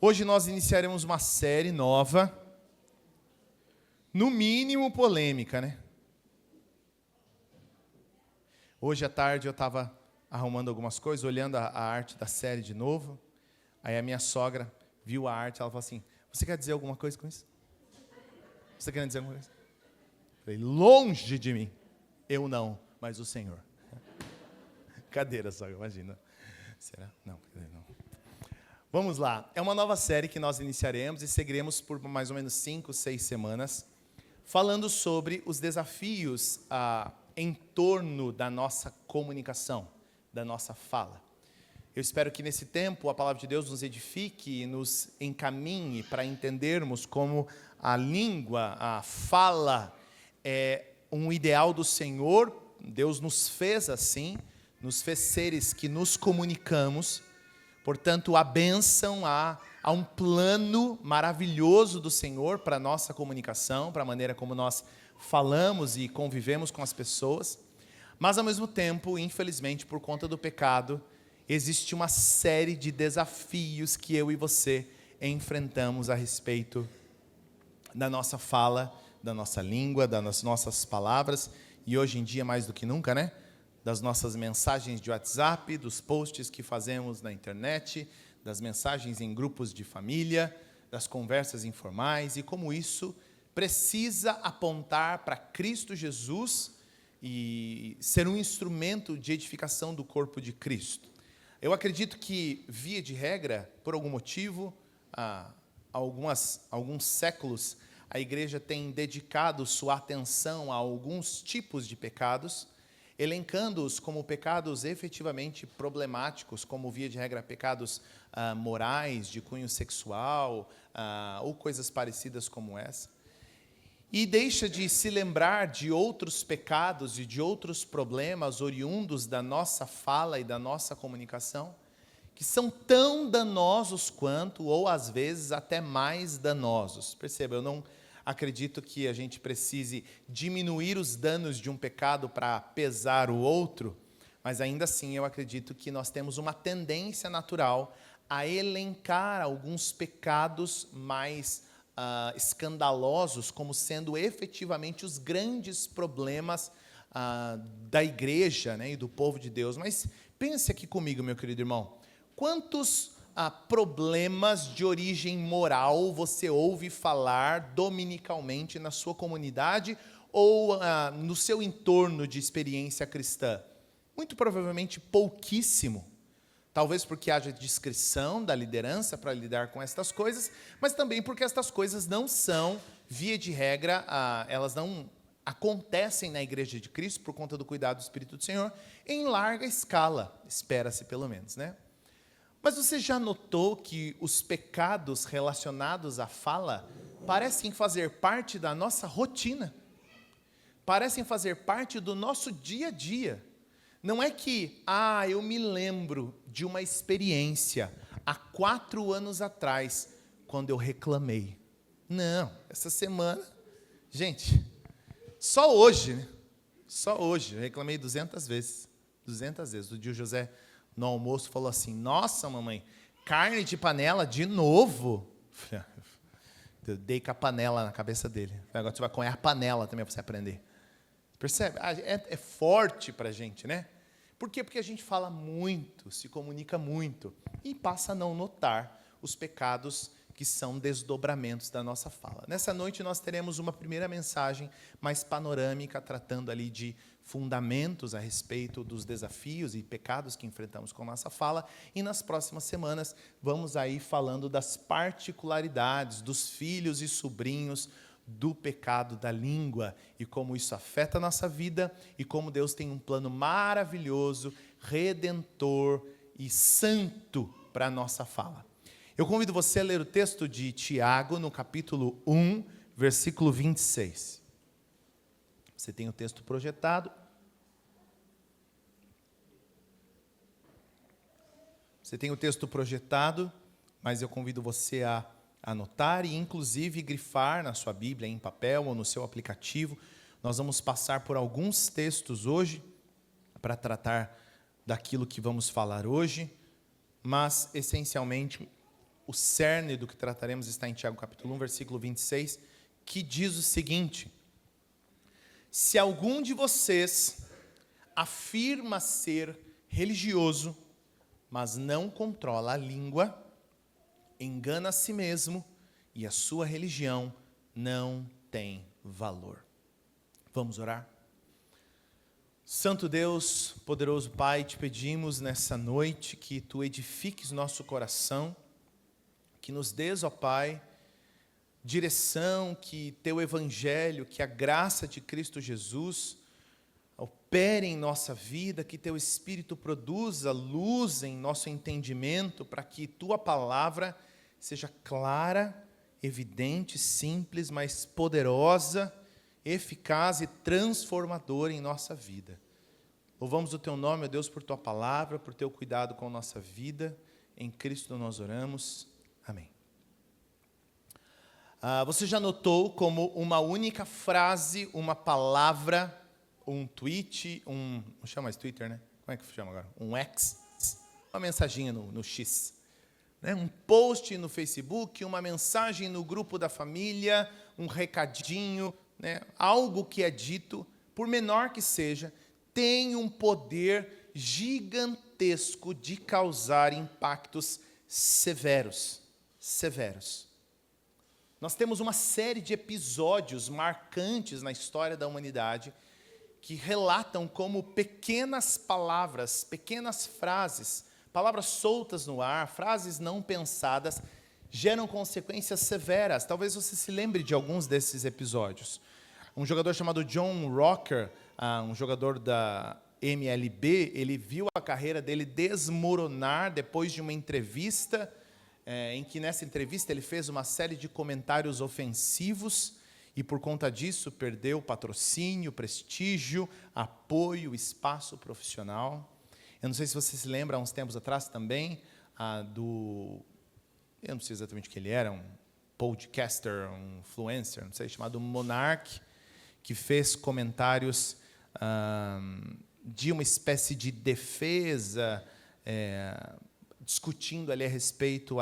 Hoje nós iniciaremos uma série nova, no mínimo polêmica, né? Hoje à tarde eu estava arrumando algumas coisas, olhando a arte da série de novo. Aí a minha sogra viu a arte, ela falou assim: você quer dizer alguma coisa com isso? Você quer dizer alguma coisa? Eu falei: longe de mim. Eu não, mas o Senhor. Cadeira, sogra, imagina. Será? Não, não. Vamos lá. É uma nova série que nós iniciaremos e seguiremos por mais ou menos 5, 6 semanas, falando sobre os desafios em torno da nossa comunicação, da nossa fala. Eu espero que nesse tempo a palavra de Deus nos edifique e nos encaminhe para entendermos como a língua, a fala é um ideal do Senhor. Deus nos fez assim, nos fez seres que nos comunicamos. Portanto, a bênção, há um plano maravilhoso do Senhor para a nossa comunicação, para a maneira como nós falamos e convivemos com as pessoas. Mas, ao mesmo tempo, infelizmente, por conta do pecado, existe uma série de desafios que eu e você enfrentamos a respeito da nossa fala, da nossa língua, das nossas palavras, e hoje em dia, mais do que nunca, né? Das nossas mensagens de WhatsApp, dos posts que fazemos na internet, das mensagens em grupos de família, das conversas informais, e como isso precisa apontar para Cristo Jesus e ser um instrumento de edificação do corpo de Cristo. Eu acredito que, via de regra, por algum motivo, há alguns séculos, a igreja tem dedicado sua atenção a alguns tipos de pecados, elencando-os como pecados efetivamente problemáticos, como, via de regra, pecados morais, de cunho sexual, ou coisas parecidas como essa. E deixa de se lembrar de outros pecados e de outros problemas oriundos da nossa fala e da nossa comunicação, que são tão danosos quanto, ou às vezes até mais danosos. Perceba, eu não acredito que a gente precise diminuir os danos de um pecado para pesar o outro, mas ainda assim eu acredito que nós temos uma tendência natural a elencar alguns pecados mais escandalosos como sendo efetivamente os grandes problemas da igreja, né, e do povo de Deus. Mas pense aqui comigo, meu querido irmão, quantos problemas de origem moral você ouve falar dominicalmente na sua comunidade ou no seu entorno de experiência cristã? Muito provavelmente pouquíssimo. Talvez porque haja discrição da liderança para lidar com estas coisas, mas também porque estas coisas não são, via de regra, elas não acontecem na Igreja de Cristo, por conta do cuidado do Espírito do Senhor, em larga escala, espera-se pelo menos, né? Mas você já notou que os pecados relacionados à fala parecem fazer parte da nossa rotina? Parecem fazer parte do nosso dia a dia. Não é que, eu me lembro de uma experiência há 4 anos atrás, quando eu reclamei. Não, essa semana, gente, só hoje, né? Só hoje, eu reclamei 200 vezes. 200 vezes. O dia o José, no almoço, falou assim: nossa, mamãe, carne de panela de novo? Eu dei com a panela na cabeça dele. Agora você vai comer a panela também para você aprender. Percebe? É forte para a gente, né? Por quê? Porque a gente fala muito, se comunica muito e passa a não notar os pecados que são desdobramentos da nossa fala. Nessa noite nós teremos uma primeira mensagem mais panorâmica, tratando ali de fundamentos a respeito dos desafios e pecados que enfrentamos com a nossa fala, e nas próximas semanas vamos aí falando das particularidades dos filhos e sobrinhos do pecado da língua e como isso afeta a nossa vida e como Deus tem um plano maravilhoso, redentor e santo para a nossa fala. Eu convido você a ler o texto de Tiago, no capítulo 1, versículo 26. Você tem o texto projetado. Você tem o texto projetado, mas eu convido você a anotar e, inclusive, grifar na sua Bíblia, em papel ou no seu aplicativo. Nós vamos passar por alguns textos hoje, para tratar daquilo que vamos falar hoje, mas, essencialmente, o cerne do que trataremos está em Tiago capítulo 1, versículo 26, que diz o seguinte: se algum de vocês afirma ser religioso, mas não controla a língua, engana a si mesmo e a sua religião não tem valor. Vamos orar? Santo Deus, poderoso Pai, te pedimos nessa noite que Tu edifiques nosso coração, que nos dês, ó Pai, direção, que Teu Evangelho, que a graça de Cristo Jesus opere em nossa vida, que Teu Espírito produza luz em nosso entendimento, para que Tua palavra seja clara, evidente, simples, mas poderosa, eficaz e transformadora em nossa vida. Louvamos o Teu nome, ó Deus, por Tua palavra, por Teu cuidado com a nossa vida. Em Cristo nós oramos. Amém. Você já notou como uma única frase, uma palavra, um tweet, não chama mais Twitter, né? Como é que chama agora? Um X, uma mensaginha no X, né? Um post no Facebook, uma mensagem no grupo da família, um recadinho, né? Algo que é dito, por menor que seja, tem um poder gigantesco de causar impactos severos. Nós temos uma série de episódios marcantes na história da humanidade que relatam como pequenas palavras, pequenas frases, palavras soltas no ar, frases não pensadas, geram consequências severas. Talvez você se lembre de alguns desses episódios. Um jogador chamado John Rocker, um jogador da MLB, ele viu a carreira dele desmoronar depois de uma entrevista, em que nessa entrevista ele fez uma série de comentários ofensivos e por conta disso perdeu patrocínio, prestígio, apoio, espaço profissional. Eu não sei se você se lembra, há uns tempos atrás também, eu não sei exatamente o que ele era, um podcaster, um influencer, não sei, chamado Monark, que fez comentários de uma espécie de defesa, discutindo ali a respeito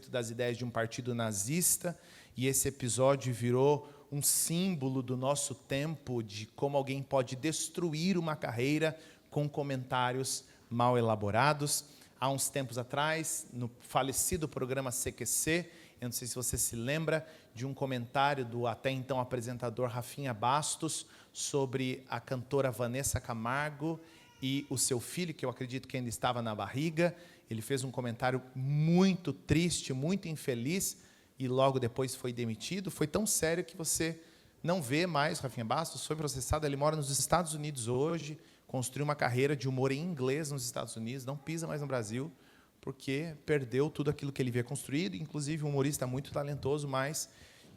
das ideias de um partido nazista, e esse episódio virou um símbolo do nosso tempo, de como alguém pode destruir uma carreira com comentários mal elaborados. Há uns tempos atrás, no falecido programa CQC, eu não sei se você se lembra de um comentário do até então apresentador Rafinha Bastos sobre a cantora Vanessa Camargo e o seu filho, que eu acredito que ainda estava na barriga. Ele fez um comentário muito triste, muito infeliz, e logo depois foi demitido. Foi tão sério que você não vê mais Rafinha Bastos, foi processado, ele mora nos Estados Unidos hoje, construiu uma carreira de humor em inglês nos Estados Unidos, não pisa mais no Brasil, porque perdeu tudo aquilo que ele havia construído, inclusive um humorista muito talentoso, mas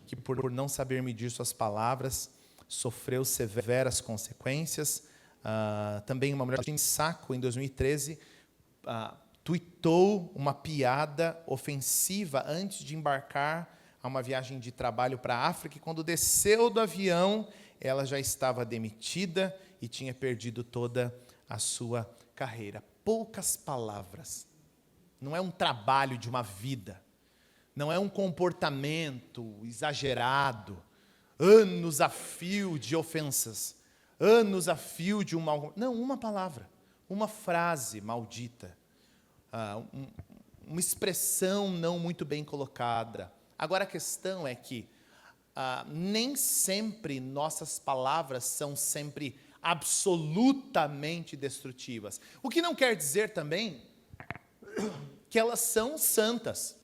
que por não saber medir suas palavras, sofreu severas consequências. Também uma mulher em Saco, em 2013, tuitou uma piada ofensiva antes de embarcar a uma viagem de trabalho para a África, e quando desceu do avião, ela já estava demitida e tinha perdido toda a sua carreira. Poucas palavras. Não é um trabalho de uma vida. Não é um comportamento exagerado. Anos a fio de ofensas. Anos a fio de um mal... Não, uma palavra. Uma frase maldita. Uma expressão não muito bem colocada. Agora a questão é que nem sempre nossas palavras são sempre absolutamente destrutivas. O que não quer dizer também que elas são santas.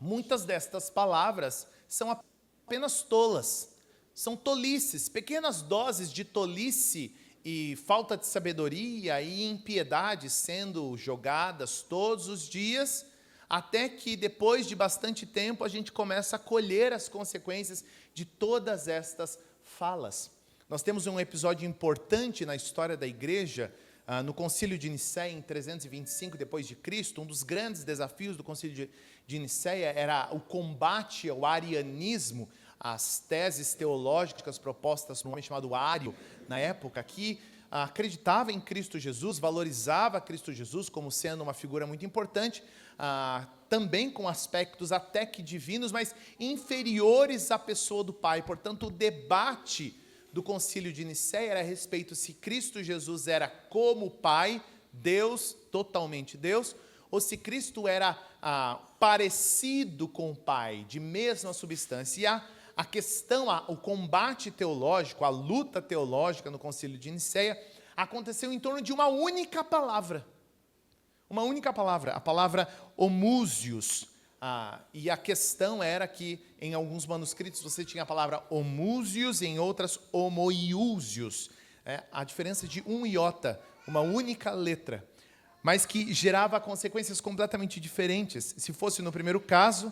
Muitas destas palavras são apenas tolas, são tolices, pequenas doses de tolice e falta de sabedoria e impiedade sendo jogadas todos os dias, até que depois de bastante tempo a gente começa a colher as consequências de todas estas falas. Nós temos um episódio importante na história da igreja, no Concílio de Nicéia, em 325 depois de Cristo. Um dos grandes desafios do Concílio de Nicéia era o combate ao arianismo, as teses teológicas propostas por um homem chamado Ário, na época, que acreditava em Cristo Jesus, valorizava Cristo Jesus como sendo uma figura muito importante, também com aspectos até que divinos, mas inferiores à pessoa do Pai. Portanto, o debate do Concílio de Nicéia era a respeito se Cristo Jesus era como o Pai, Deus, totalmente Deus, ou se Cristo era parecido com o Pai, de mesma substância. E a questão, o combate teológico, a luta teológica no Concílio de Nicéia aconteceu em torno de uma única palavra. Uma única palavra, a palavra homúsios. E a questão era que em alguns manuscritos você tinha a palavra homúsios e em outras homoiúsios. A diferença de um iota, uma única letra, mas que gerava consequências completamente diferentes. Se fosse no primeiro caso,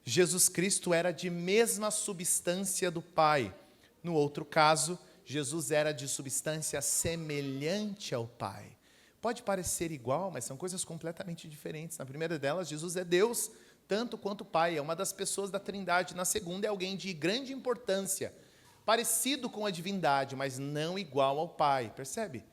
Jesus Cristo era de mesma substância do Pai. No outro caso, Jesus era de substância semelhante ao Pai. Pode parecer igual, mas são coisas completamente diferentes. Na primeira delas, Jesus é Deus, tanto quanto o Pai, é uma das pessoas da Trindade. Na segunda, é alguém de grande importância, parecido com a divindade, mas não igual ao Pai. Percebe?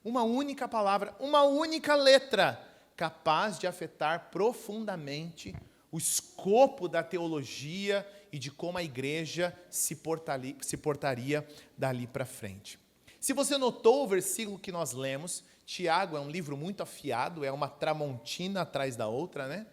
Uma única palavra, uma única letra, capaz de afetar profundamente o escopo da teologia e de como a igreja se portaria dali para frente. Se você notou o versículo que nós lemos, Tiago é um livro muito afiado, é uma tramontina atrás da outra, né?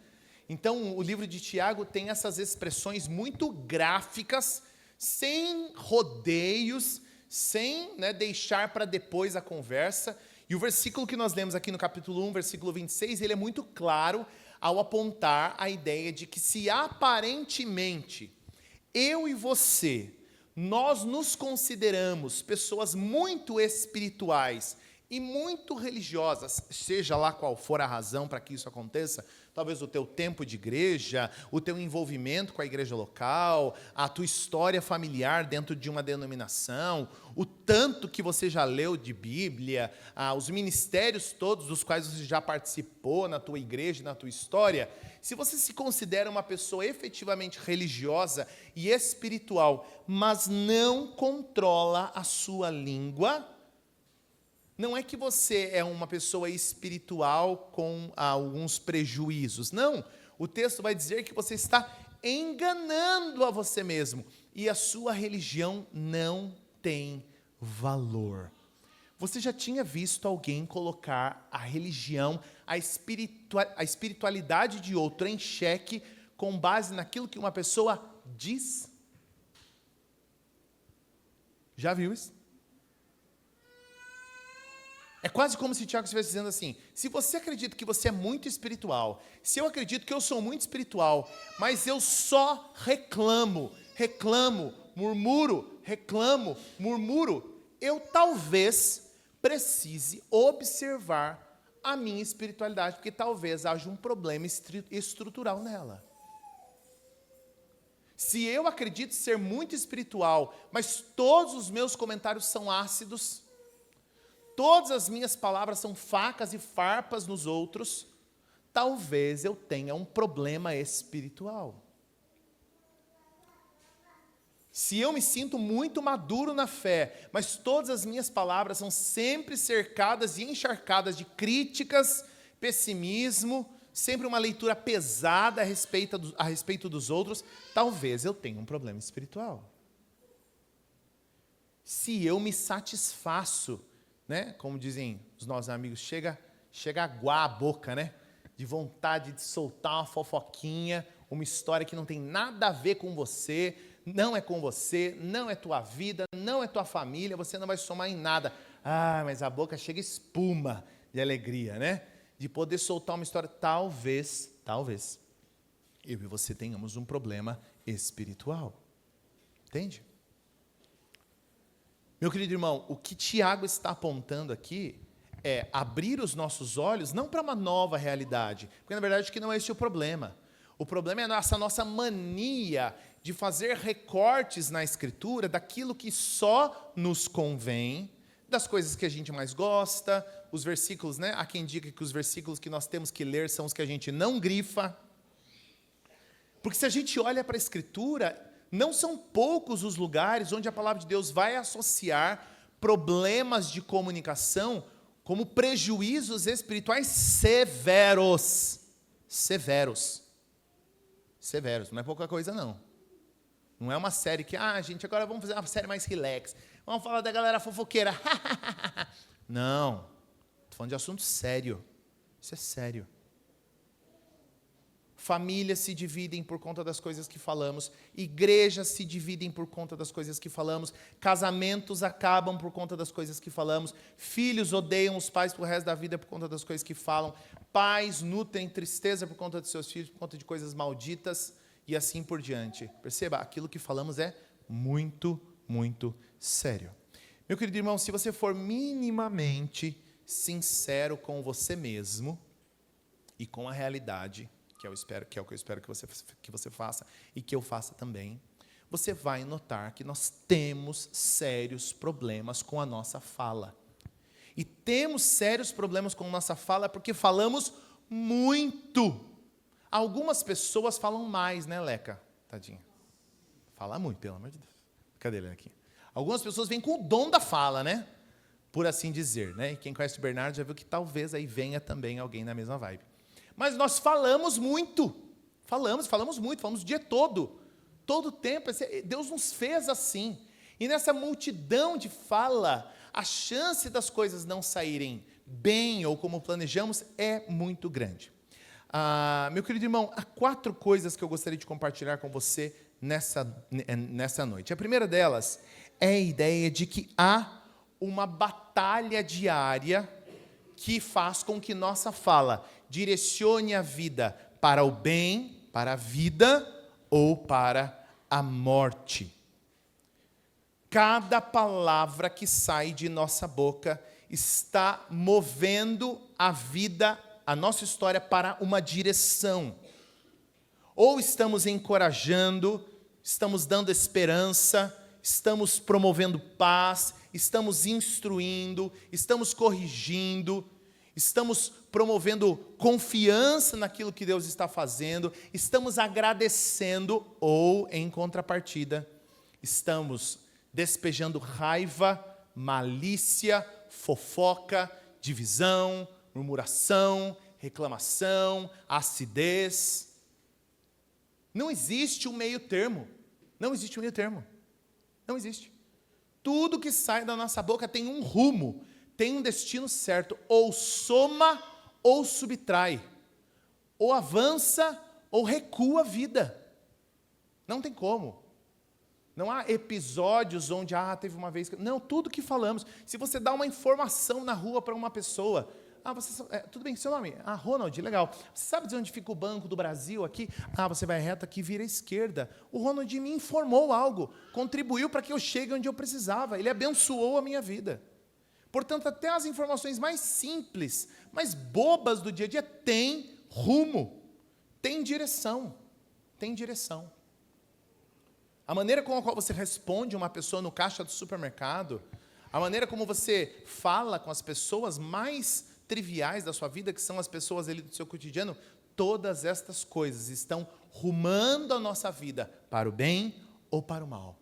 Então, o livro de Tiago tem essas expressões muito gráficas, sem rodeios, sem deixar para depois a conversa. E o versículo que nós lemos aqui no capítulo 1, versículo 26, ele é muito claro ao apontar a ideia de que se aparentemente eu e você, nós nos consideramos pessoas muito espirituais e muito religiosas, seja lá qual for a razão para que isso aconteça, talvez o teu tempo de igreja, o teu envolvimento com a igreja local, a tua história familiar dentro de uma denominação, o tanto que você já leu de Bíblia, os ministérios todos dos quais você já participou na tua igreja, na tua história. Se você se considera uma pessoa efetivamente religiosa e espiritual, mas não controla a sua língua, não é que você é uma pessoa espiritual com alguns prejuízos. Não, o texto vai dizer que você está enganando a você mesmo. E a sua religião não tem valor. Você já tinha visto alguém colocar a religião, a espiritualidade de outro em xeque com base naquilo que uma pessoa diz? Já viu isso? É quase como se Tiago estivesse dizendo assim, se você acredita que você é muito espiritual, se eu acredito que eu sou muito espiritual, mas eu só reclamo, murmuro, eu talvez precise observar a minha espiritualidade, porque talvez haja um problema estrutural nela. Se eu acredito ser muito espiritual, mas todos os meus comentários são ácidos, todas as minhas palavras são facas e farpas nos outros, talvez eu tenha um problema espiritual. Se eu me sinto muito maduro na fé, mas todas as minhas palavras são sempre cercadas e encharcadas de críticas, pessimismo, sempre uma leitura pesada a respeito dos outros, talvez eu tenha um problema espiritual. Se eu me satisfaço, como dizem os nossos amigos, chega a aguar a boca, de vontade de soltar uma fofoquinha, uma história que não tem nada a ver com você, não é com você, não é tua vida, não é tua família, você não vai somar em nada. Mas a boca chega espuma de alegria, de poder soltar uma história. Talvez, eu e você tenhamos um problema espiritual. Entende? Meu querido irmão, o que Tiago está apontando aqui é abrir os nossos olhos não para uma nova realidade, porque na verdade que não é esse o problema. O problema é essa nossa mania de fazer recortes na Escritura daquilo que só nos convém, das coisas que a gente mais gosta, os versículos, há quem diga que os versículos que nós temos que ler são os que a gente não grifa. Porque se a gente olha para a Escritura, não são poucos os lugares onde a palavra de Deus vai associar problemas de comunicação como prejuízos espirituais severos. severos. Severos, não é pouca coisa não. Não é uma série que, gente, agora vamos fazer uma série mais relax. Vamos falar da galera fofoqueira. Não, estou falando de assunto sério. Isso é sério. Famílias se dividem por conta das coisas que falamos. Igrejas se dividem por conta das coisas que falamos. Casamentos acabam por conta das coisas que falamos. Filhos odeiam os pais pro resto da vida por conta das coisas que falam. Pais nutrem tristeza por conta de seus filhos, por conta de coisas malditas e assim por diante. Perceba, aquilo que falamos é muito, muito sério. Meu querido irmão, se você for minimamente sincero com você mesmo e com a realidade, que é o que eu espero que você faça e que eu faça também, você vai notar que nós temos sérios problemas com a nossa fala. E temos sérios problemas com a nossa fala porque falamos muito. Algumas pessoas falam mais, né, Leca? Tadinha. Fala muito, pelo amor de Deus. Cadê ele aqui? Algumas pessoas vêm com o dom da fala, né? Por assim dizer, né? E quem conhece o Bernardo já viu que talvez aí venha também alguém na mesma vibe. Mas nós falamos muito. Falamos muito, falamos o dia todo. Todo o tempo. Deus nos fez assim. E nessa multidão de fala, a chance das coisas não saírem bem ou como planejamos é muito grande. Meu querido irmão, há 4 coisas que eu gostaria de compartilhar com você nessa noite. A primeira delas é a ideia de que há uma batalha diária que faz com que nossa fala direcione a vida para o bem, para a vida ou para a morte. Cada palavra que sai de nossa boca está movendo a vida, a nossa história para uma direção. Ou estamos encorajando, estamos dando esperança, estamos promovendo paz, estamos instruindo, estamos corrigindo, estamos promovendo confiança naquilo que Deus está fazendo, estamos agradecendo ou, em contrapartida, estamos despejando raiva, malícia, fofoca, divisão, murmuração, reclamação, acidez. Não existe um meio termo. Não existe um meio termo. Não existe. Tudo que sai da nossa boca tem um rumo, tem um destino certo. Ou soma ou subtrai. Ou avança ou recua a vida. Não tem como. Não há episódios onde, teve uma vez... Não, tudo que falamos. Se você dá uma informação na rua para uma pessoa... tudo bem, seu nome? Ronald, legal. Você sabe de onde fica o Banco do Brasil aqui? Você vai reto aqui, vira à esquerda. O Ronald me informou algo, contribuiu para que eu chegue onde eu precisava. Ele abençoou a minha vida. Portanto, até as informações mais simples, mais bobas do dia a dia, têm rumo, têm direção. Tem direção. A maneira com a qual você responde uma pessoa no caixa do supermercado, a maneira como você fala com as pessoas mais triviais da sua vida, que são as pessoas ali do seu cotidiano, todas estas coisas estão rumando a nossa vida para o bem ou para o mal.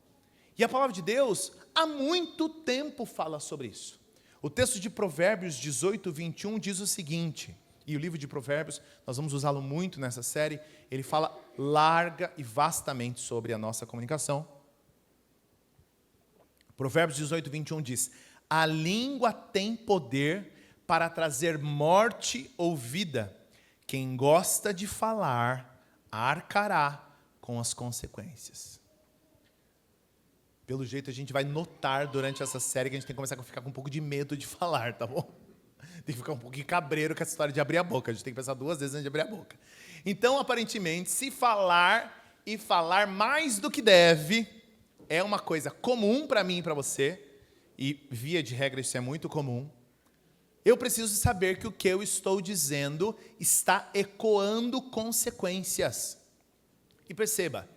E a palavra de Deus, há muito tempo, fala sobre isso. O texto de Provérbios 18, 21 diz o seguinte, e o livro de Provérbios, nós vamos usá-lo muito nessa série, ele fala larga e vastamente sobre a nossa comunicação. Provérbios 18, 21 diz: a língua tem poder para trazer morte ou vida. Quem gosta de falar, arcará com as consequências. Pelo jeito, a gente vai notar durante essa série que a gente tem que começar a ficar com um pouco de medo de falar, tá bom? Tem que ficar um pouquinho cabreiro com essa história de abrir a boca. A gente tem que pensar 2 vezes antes de abrir a boca. Então, aparentemente, se falar e falar mais do que deve é uma coisa comum para mim e para você, e via de regra isso é muito comum, eu preciso saber que o que eu estou dizendo está ecoando consequências. E perceba,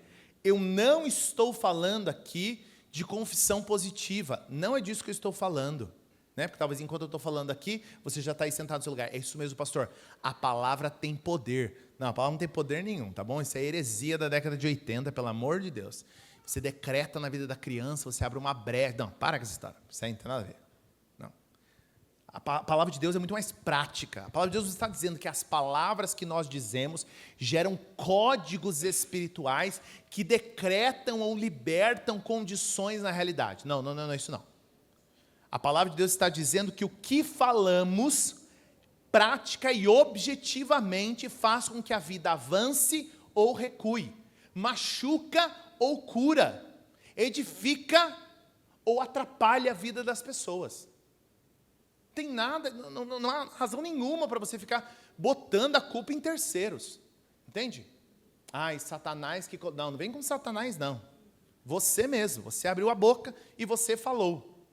eu não estou falando aqui de confissão positiva, não é disso que eu estou falando. Porque talvez enquanto eu estou falando aqui, você já está aí sentado no seu lugar. É isso mesmo, pastor. A palavra tem poder. Não, a palavra não tem poder nenhum, tá bom? Isso é heresia da década de 80, pelo amor de Deus. Você decreta na vida da criança, você abre uma brecha. Não, para com essa história. Isso aí não tem nada a ver. Não. A palavra de Deus é muito mais prática. A palavra de Deus está dizendo que as palavras que nós dizemos geram códigos espirituais que decretam ou libertam condições na realidade. Não, isso não. A palavra de Deus está dizendo que o que falamos, prática e objetivamente faz com que a vida avance ou recue, machuca ou cura, edifica ou atrapalha a vida das pessoas. Tem nada, não há razão nenhuma para você ficar botando a culpa em terceiros. Entende? E Satanás que... Não vem com Satanás, não. Você mesmo, você abriu a boca e você falou.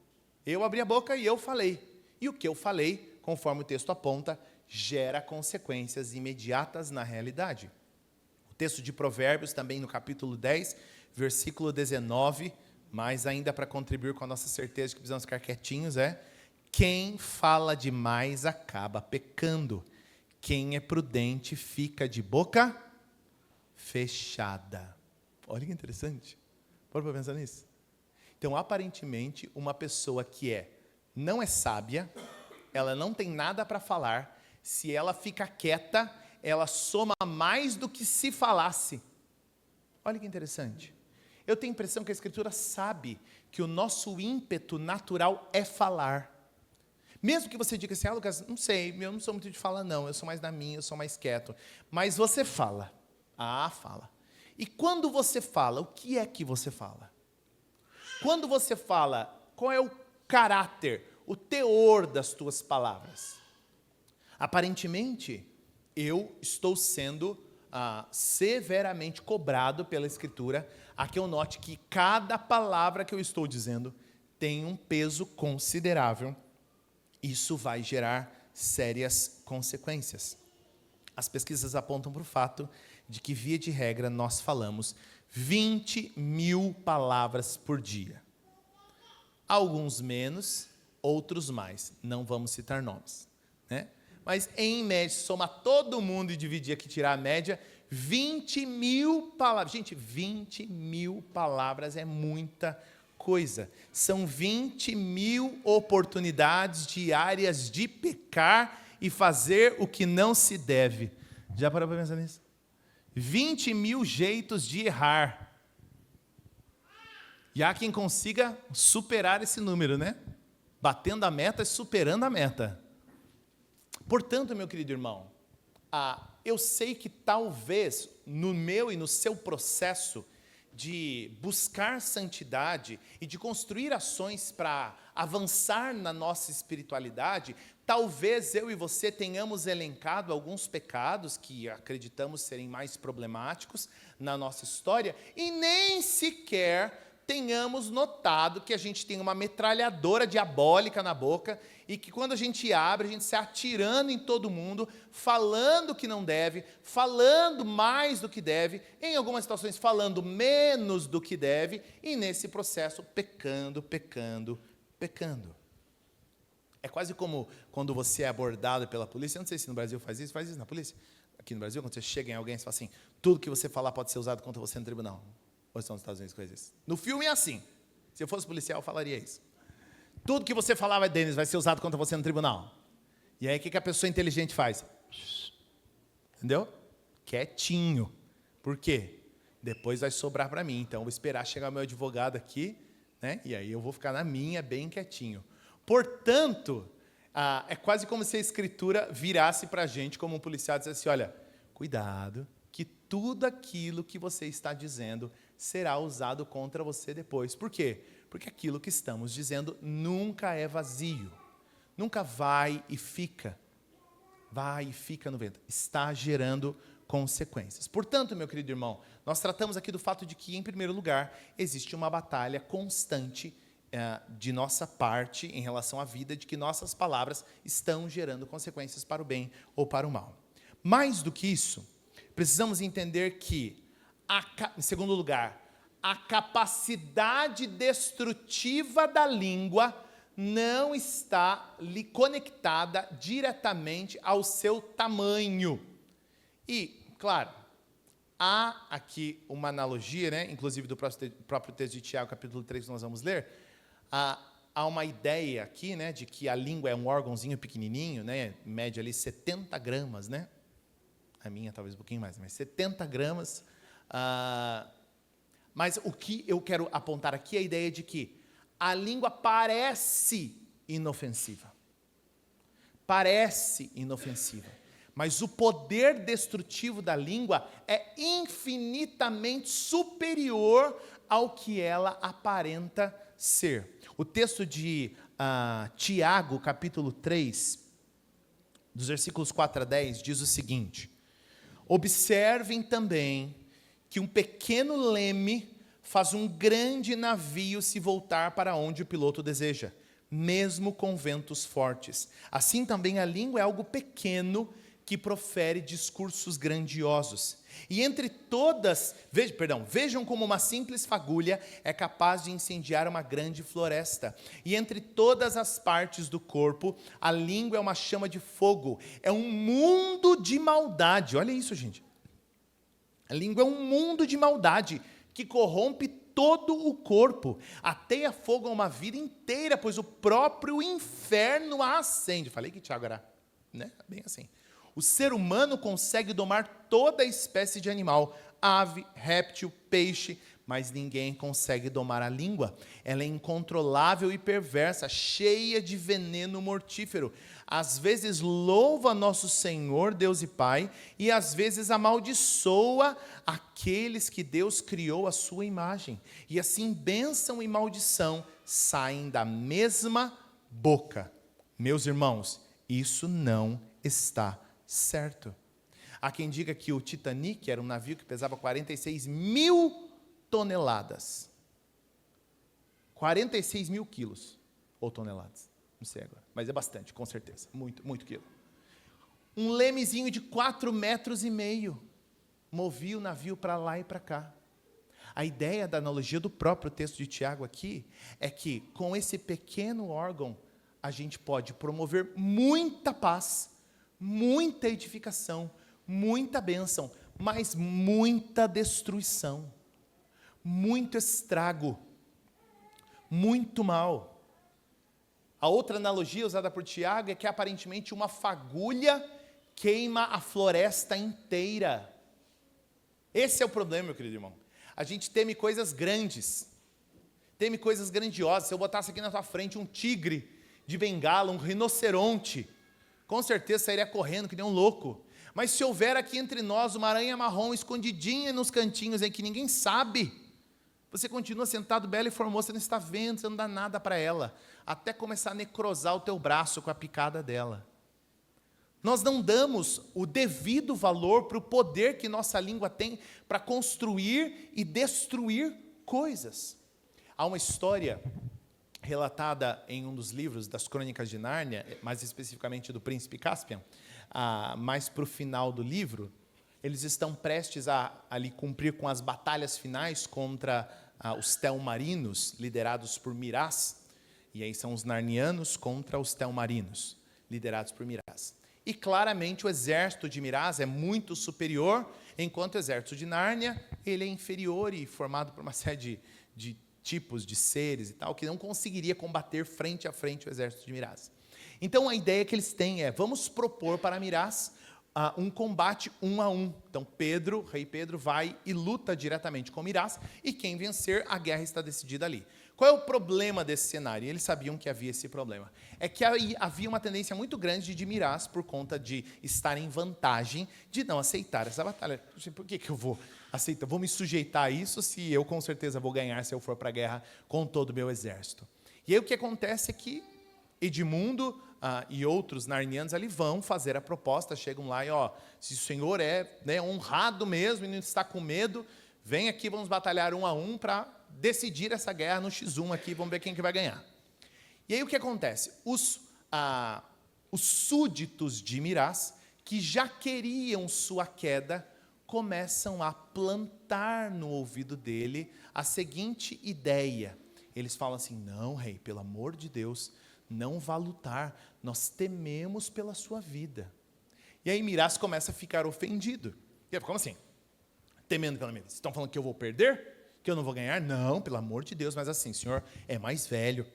Eu abri a boca e eu falei. E o que eu falei, conforme o texto aponta, gera consequências imediatas na realidade. O texto de Provérbios, também no capítulo 10, versículo 19, mais ainda para contribuir com a nossa certeza de que precisamos ficar quietinhos, quem fala demais acaba pecando. Quem é prudente fica de boca fechada. Olha que interessante. Bora para pensar nisso? Então, aparentemente, uma pessoa que não é sábia, ela não tem nada para falar, se ela fica quieta, ela soma mais do que se falasse. Olha que interessante. Eu tenho a impressão que a Escritura sabe que o nosso ímpeto natural é falar. Mesmo que você diga assim, Lucas, não sei, eu não sou muito de falar não, eu sou mais da minha, eu sou mais quieto. Mas você fala. Fala. E quando você fala, o que é que você fala? Quando você fala, qual é o caráter, o teor das tuas palavras? Aparentemente, eu estou sendo severamente cobrado pela Escritura a que eu note que cada palavra que eu estou dizendo tem um peso considerável. Isso vai gerar sérias consequências. As pesquisas apontam para o fato de que, via de regra, nós falamos 20.000 palavras por dia. Alguns menos, outros mais. Não vamos citar nomes, né? Mas, em média, se somar todo mundo e dividir aqui, tirar a média, 20.000 palavras. Gente, 20.000 palavras é muita coisa. São 20.000 oportunidades diárias de pecar e fazer o que não se deve. Já parou para pensar nisso? 20.000 jeitos de errar. E há quem consiga superar esse número, né? Batendo a meta e superando a meta. Portanto, meu querido irmão, eu sei que talvez no meu e no seu processo de buscar santidade e de construir ações para avançar na nossa espiritualidade, talvez eu e você tenhamos elencado alguns pecados que acreditamos serem mais problemáticos na nossa história e nem sequer tenhamos notado que a gente tem uma metralhadora diabólica na boca e que quando a gente abre, a gente sai atirando em todo mundo, falando o que não deve, falando mais do que deve, em algumas situações falando menos do que deve, e nesse processo pecando. É quase como quando você é abordado pela polícia. Eu não sei se no Brasil faz isso na polícia? Aqui no Brasil, quando você chega em alguém, você fala assim, tudo que você falar pode ser usado contra você no tribunal. Ou são nos Estados Unidos coisas isso? No filme é assim. Se eu fosse policial, eu falaria isso. Tudo que você falar, Denis, vai ser usado contra você no tribunal. E aí, o que a pessoa inteligente faz? Entendeu? Quietinho. Por quê? Depois vai sobrar para mim. Então, eu vou esperar chegar o meu advogado aqui, né? E aí eu vou ficar na minha, bem quietinho. Portanto, é quase como se a Escritura virasse para a gente, como um policial, e dissesse assim, olha, cuidado, que tudo aquilo que você está dizendo será usado contra você depois. Por quê? Porque aquilo que estamos dizendo nunca é vazio. Nunca vai e fica. Vai e fica no vento. Está gerando consequências. Portanto, meu querido irmão, nós tratamos aqui do fato de que, em primeiro lugar, existe uma batalha constante de nossa parte em relação à vida, de que nossas palavras estão gerando consequências para o bem ou para o mal. Mais do que isso, precisamos entender que, em segundo lugar, a capacidade destrutiva da língua não está conectada diretamente ao seu tamanho. E, claro, há aqui uma analogia, né, inclusive do próprio texto de Tiago, capítulo 3, que nós vamos ler. há uma ideia aqui, né, de que a língua é um órgãozinho pequenininho, né, mede ali 70 gramas, né? A minha talvez um pouquinho mais, mas 70 gramas. Mas o que eu quero apontar aqui é a ideia de que a língua parece inofensiva. Parece inofensiva. Mas o poder destrutivo da língua é infinitamente superior ao que ela aparenta ser. O texto de Tiago, capítulo 3, dos versículos 4 a 10, diz o seguinte: observem também que um pequeno leme faz um grande navio se voltar para onde o piloto deseja, mesmo com ventos fortes. Assim também a língua é algo pequeno que profere discursos grandiosos. E entre todas, vejam como uma simples fagulha é capaz de incendiar uma grande floresta. E entre todas as partes do corpo, a língua é uma chama de fogo. É um mundo de maldade. Olha isso, gente. A língua é um mundo de maldade que corrompe todo o corpo. Ateia fogo a uma vida inteira, pois o próprio inferno a acende. Falei que Tiago era, né? Bem assim. O ser humano consegue domar toda a espécie de animal, ave, réptil, peixe, mas ninguém consegue domar a língua. Ela é incontrolável e perversa, cheia de veneno mortífero. Às vezes louva nosso Senhor, Deus e Pai, e às vezes amaldiçoa aqueles que Deus criou à sua imagem. E assim bênção e maldição saem da mesma boca. Meus irmãos, isso não está certo. Há quem diga que o Titanic era um navio que pesava 46 mil toneladas. 46 mil quilos, ou toneladas, não sei agora, mas é bastante, com certeza, muito, muito quilo. Um lemezinho de 4,5 metros movia o navio para lá e para cá. A ideia da analogia do próprio texto de Tiago aqui é que com esse pequeno órgão a gente pode promover muita paz, muita edificação, muita bênção, mas muita destruição, muito estrago, muito mal. A outra analogia usada por Tiago é que aparentemente uma fagulha queima a floresta inteira. Esse é o problema, meu querido irmão. A gente teme coisas grandes, teme coisas grandiosas. Se eu botasse aqui na tua frente um tigre de bengala, um rinoceronte, com certeza sairia correndo que nem um louco. Mas se houver aqui entre nós uma aranha marrom escondidinha nos cantinhos em que ninguém sabe, você continua sentado, bela e formosa, você não está vendo, você não dá nada para ela, até começar a necrosar o teu braço com a picada dela. Nós não damos o devido valor para o poder que nossa língua tem para construir e destruir coisas. Há uma história relatada em um dos livros das Crônicas de Nárnia, mais especificamente do Príncipe Caspian, mais para o final do livro, eles estão prestes a ali cumprir com as batalhas finais contra os Telmarinos, liderados por Miraz, e aí são os narnianos contra os Telmarinos, liderados por Miraz. E claramente o exército de Miraz é muito superior, enquanto o exército de Nárnia ele é inferior e formado por uma série de tipos de seres e tal, que não conseguiria combater frente a frente o exército de Miraz. Então a ideia que eles têm é, vamos propor para Miraz um combate 1 a 1. Então rei Pedro vai e luta diretamente com Miraz, e quem vencer, a guerra está decidida ali. Qual é o problema desse cenário? E eles sabiam que havia esse problema. É que havia uma tendência muito grande de Miraz, por conta de estar em vantagem, de não aceitar essa batalha. Por que eu vou aceitar? Vou me sujeitar a isso se eu com certeza vou ganhar se eu for para a guerra com todo o meu exército. E aí o que acontece é que Edmundo e outros narnianos ali vão fazer a proposta, chegam lá e, se o senhor é honrado mesmo e não está com medo, vem aqui, vamos batalhar 1 a 1 para decidir essa guerra no X1 aqui, vamos ver quem que vai ganhar. E aí o que acontece? Os súditos de Miraz, que já queriam sua queda, começam a plantar no ouvido dele a seguinte ideia. Eles falam assim, não, rei, pelo amor de Deus, não vá lutar, nós tememos pela sua vida. E aí Miraz começa a ficar ofendido. E ele, como assim? Temendo pela minha vida? Vocês estão falando que eu vou perder? Que eu não vou ganhar? Não, pelo amor de Deus, mas assim, o senhor é mais velho,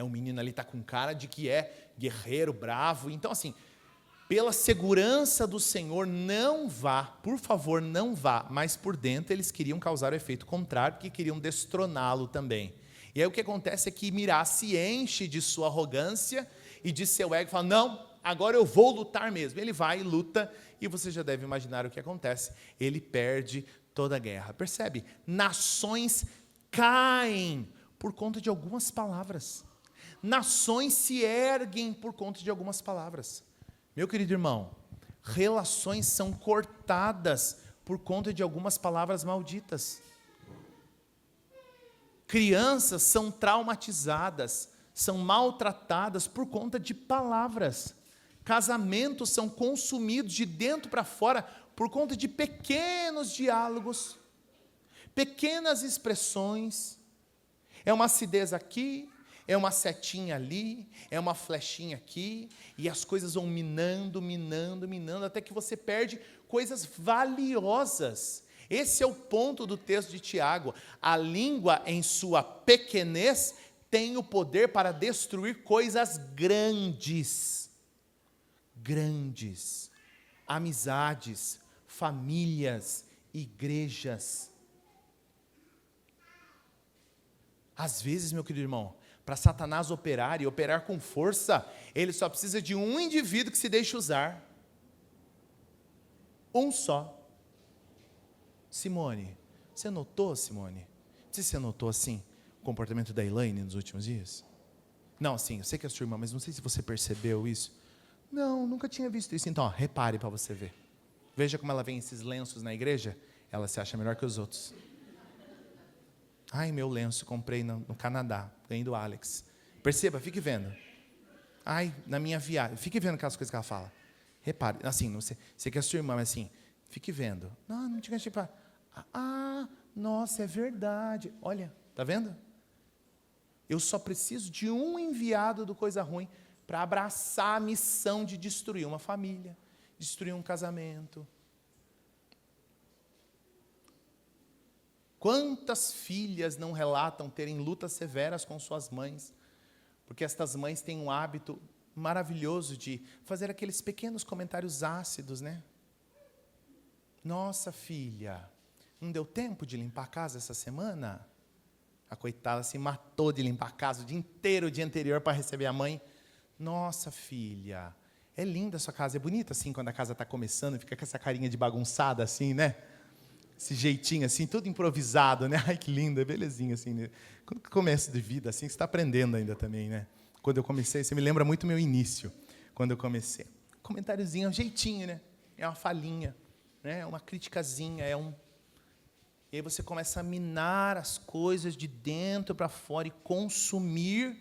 O menino ali está com cara de que é guerreiro, bravo. Então, assim, pela segurança do Senhor, não vá, por favor, não vá. Mas por dentro eles queriam causar o efeito contrário, porque queriam destroná-lo também. E aí o que acontece é que Mirá se enche de sua arrogância e de seu ego, fala, não, agora eu vou lutar mesmo. Ele vai e luta, e você já deve imaginar o que acontece. Ele perde toda a guerra. Percebe? Nações caem por conta de algumas palavras. Nações se erguem por conta de algumas palavras. Meu querido irmão, relações são cortadas por conta de algumas palavras malditas. Crianças são traumatizadas, são maltratadas por conta de palavras. Casamentos são consumidos de dentro para fora por conta de pequenos diálogos, pequenas expressões. É uma acidez aqui, é uma setinha ali, é uma flechinha aqui, e as coisas vão minando, até que você perde coisas valiosas. Esse é o ponto do texto de Tiago. A língua, em sua pequenez, tem o poder para destruir coisas grandes. Grandes. Amizades, famílias, igrejas. Às vezes, meu querido irmão, para Satanás operar e operar com força, ele só precisa de um indivíduo que se deixe usar. Um só. Simone, você notou, Simone? Não sei se você notou assim, o comportamento da Elaine nos últimos dias? Não, sim, eu sei que é sua irmã, mas não sei se você percebeu isso. Não, nunca tinha visto isso. Então, ó, repare para você ver. Veja como ela vem esses lenços na igreja, ela se acha melhor que os outros. Ai, meu lenço, comprei no Canadá, ganhei do Alex. Perceba, fique vendo. Ai, na minha viagem, fique vendo aquelas coisas que ela fala. Repare, assim, não sei, você que é sua irmã, mas assim, fique vendo. Não tinha que tipo, nossa, é verdade. Olha, tá vendo? Eu só preciso de um enviado do Coisa Ruim para abraçar a missão de destruir uma família, destruir um casamento. Quantas filhas não relatam terem lutas severas com suas mães, porque estas mães têm um hábito maravilhoso de fazer aqueles pequenos comentários ácidos, né? Nossa, filha, não deu tempo de limpar a casa essa semana? A coitada se matou de limpar a casa o dia inteiro, o dia anterior, para receber a mãe. Nossa, filha, é linda a sua casa, é bonita assim, quando a casa está começando, fica com essa carinha de bagunçada assim, né? Esse jeitinho assim, tudo improvisado, né? Ai, que linda, belezinha assim, né? Quando começa de vida assim, você está aprendendo ainda também, né? Quando eu comecei, você me lembra muito o meu início, quando eu comecei. Comentáriozinho, um jeitinho, né? É uma falinha, né? É uma criticazinha, E aí você começa a minar as coisas de dentro para fora e consumir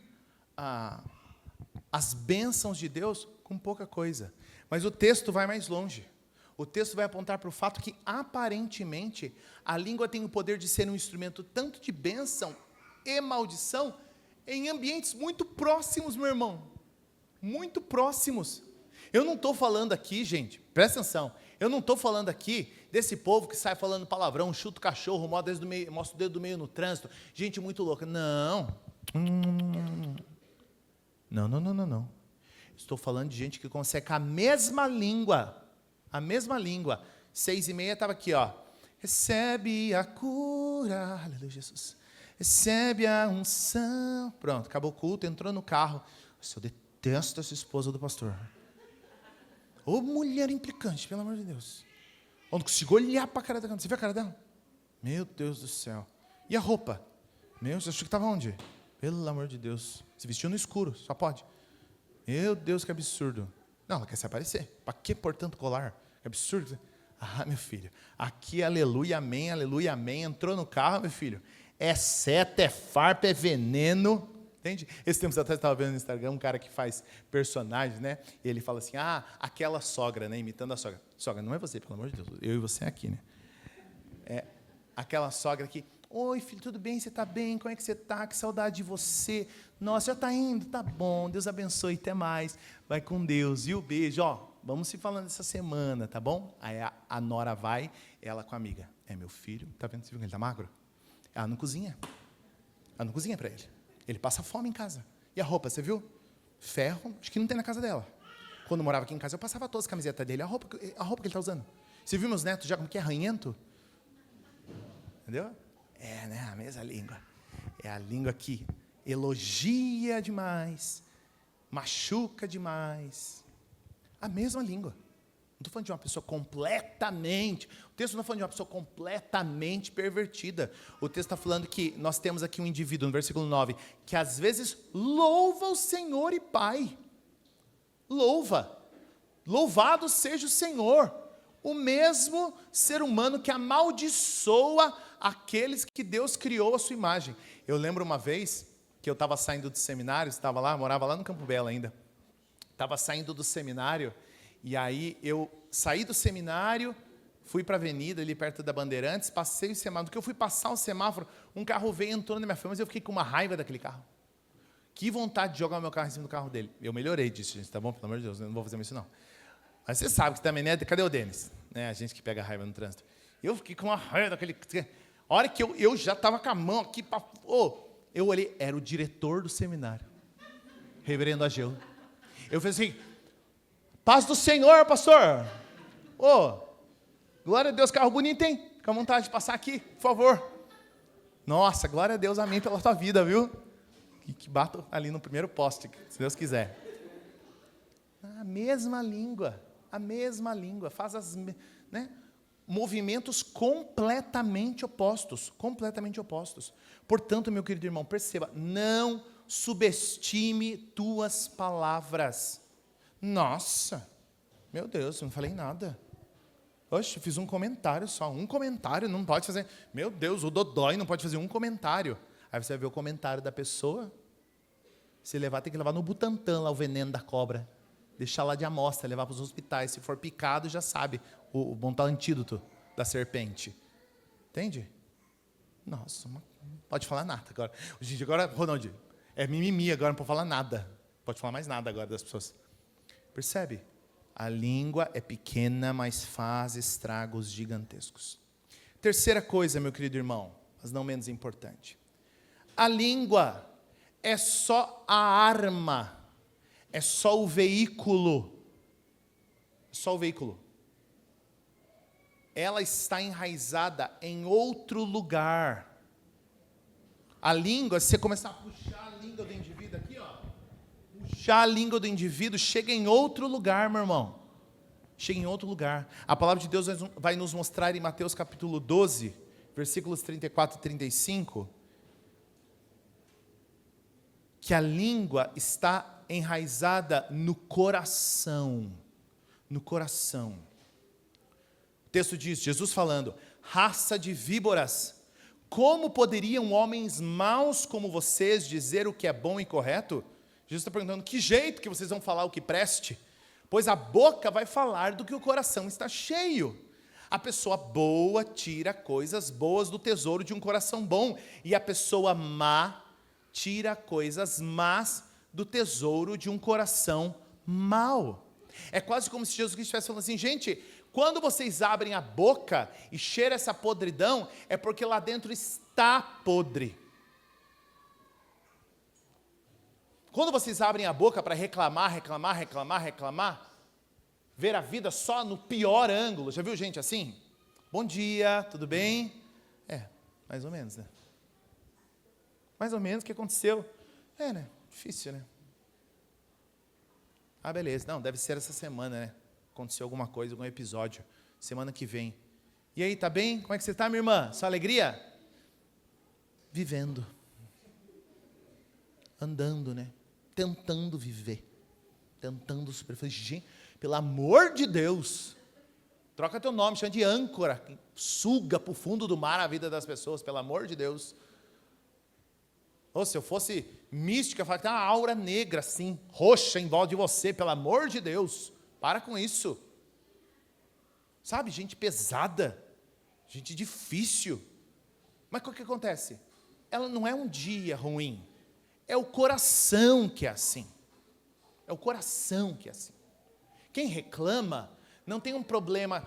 as bênçãos de Deus com pouca coisa. Mas o texto vai mais longe. O texto vai apontar para o fato que, aparentemente, a língua tem o poder de ser um instrumento tanto de bênção e maldição em ambientes muito próximos, meu irmão. Muito próximos. Eu não estou falando aqui, gente, presta atenção, eu não estou falando aqui desse povo que sai falando palavrão, chuta o cachorro, mostra o dedo do meio no trânsito, gente muito louca. Não. Não. Estou falando de gente que consegue com a mesma língua. 6:30 estava aqui, ó. Recebe a cura, aleluia, Jesus. Recebe a unção. Pronto, acabou o culto, entrou no carro. Eu detesto essa esposa do pastor. Ô mulher implicante, pelo amor de Deus. Eu não consigo olhar para a cara dela. Você viu a cara dela? Meu Deus do céu. E a roupa? Meu, você achou que estava onde? Pelo amor de Deus. Se vestiu no escuro, só pode. Meu Deus, que absurdo. Não, ela quer se aparecer. Para que pôr tanto colar? Que absurdo. Meu filho. Aqui, aleluia, amém. Entrou no carro, meu filho. É seta, é farpa, é veneno. Entende? Esse tempo atrás eu estava vendo no Instagram um cara que faz personagens, né? E ele fala assim, aquela sogra, né? Imitando a sogra. Sogra, não é você, pelo amor de Deus. Eu e você aqui, né? É aquela sogra que, oi, filho, tudo bem? Você está bem? Como é que você está? Que saudade de você. Nossa, já está indo? Tá bom. Deus abençoe, até mais. Vai com Deus. E o beijo, ó. Vamos se falando essa semana, tá bom? Aí a nora vai, ela com a amiga. É meu filho, tá vendo? Você viu que ele tá magro? Ela não cozinha. Ela não cozinha para ele. Ele passa fome em casa. E a roupa, você viu? Ferro, acho que não tem na casa dela. Quando eu morava aqui em casa, eu passava todas as camisetas dele, a roupa que ele está usando. Você viu meus netos já como que é ranhento? Entendeu? É, né? A mesma língua. É a língua que elogia demais, machuca demais. A mesma língua. Não estou falando de uma pessoa completamente... O texto não está falando de uma pessoa completamente pervertida. O texto está falando que nós temos aqui um indivíduo, no versículo 9, que às vezes louva o Senhor e Pai. Louva. Louvado seja o Senhor. O mesmo ser humano que amaldiçoa aqueles que Deus criou à sua imagem. Eu lembro uma vez que eu estava saindo do seminário, estava lá, morava lá no Campo Belo ainda. Estava saindo do seminário, e aí eu saí do seminário, fui para a avenida ali perto da Bandeirantes, passei o semáforo. No que eu fui passar o semáforo, um carro veio e entrou na minha frente, mas eu fiquei com uma raiva daquele carro. Que vontade de jogar o meu carro em cima do carro dele. Eu melhorei disso, gente, tá bom? Pelo amor de Deus, eu não vou fazer isso não. Mas você sabe que também, né? Cadê o Denis? Né? A gente que pega raiva no trânsito. Eu fiquei com uma raiva daquele... A hora que eu já estava com a mão aqui para... eu olhei, era o diretor do seminário. Reverendo Ageu. Eu falei assim, paz do Senhor, pastor. Glória a Deus, carro bonito, hein? Fica à vontade de passar aqui, por favor. Nossa, glória a Deus, amém pela tua vida, viu? Que bato ali no primeiro poste, se Deus quiser. A mesma língua, faz movimentos completamente opostos. Portanto, meu querido irmão, perceba, não subestime tuas palavras. Nossa, meu Deus, eu não falei nada. Oxe, fiz um comentário só, não pode fazer. Meu Deus, o Dodói não pode fazer um comentário. Aí você vai ver o comentário da pessoa. Se levar, tem que levar no Butantan lá o veneno da cobra. Deixar lá de amostra, levar para os hospitais. Se for picado, já sabe, montar o antídoto da serpente. Entende? Nossa, não pode falar nada agora. Gente, agora, Ronaldinho, é mimimi agora, não pode falar nada. Pode falar mais nada agora das pessoas. Percebe? A língua é pequena, mas faz estragos gigantescos. Terceira coisa, meu querido irmão, mas não menos importante. A língua é só a arma, é só o veículo. Ela está enraizada em outro lugar. A língua, se você começar a puxar a língua do indivíduo aqui, puxar a língua do indivíduo, chega em outro lugar, meu irmão. Chega em outro lugar. A palavra de Deus vai nos mostrar em Mateus capítulo 12, versículos 34 e 35, que a língua está enraizada no coração. No coração. O texto diz, Jesus falando, raça de víboras, como poderiam homens maus como vocês dizer o que é bom e correto? Jesus está perguntando, que jeito que vocês vão falar o que preste? Pois a boca vai falar do que o coração está cheio. A pessoa boa tira coisas boas do tesouro de um coração bom, e a pessoa má tira coisas más do tesouro de um coração mau. É quase como se Jesus Cristo estivesse falando assim, gente, quando vocês abrem a boca e cheira essa podridão, é porque lá dentro está podre. Quando vocês abrem a boca para reclamar, ver a vida só no pior ângulo, já viu gente assim? Bom dia, tudo bem? Mais ou menos, né? Mais ou menos, o que aconteceu? Né? Difícil, né? Beleza. Não, deve ser essa semana, né? Aconteceu alguma coisa, algum episódio. Semana que vem. E aí, tá bem? Como é que você tá, minha irmã? Sua alegria? Vivendo. Andando, né? Tentando viver. Tentando superar. Gente, pelo amor de Deus. Troca teu nome, chama de âncora. Suga para o fundo do mar a vida das pessoas, pelo amor de Deus. Se eu fosse mística, eu falaria que tem uma aura negra assim, roxa em volta de você, pelo amor de Deus. Para com isso. Sabe, gente pesada, gente difícil. Mas o que acontece? Ela não é um dia ruim, é o coração que é assim. É o coração que é assim. Quem reclama não tem um problema,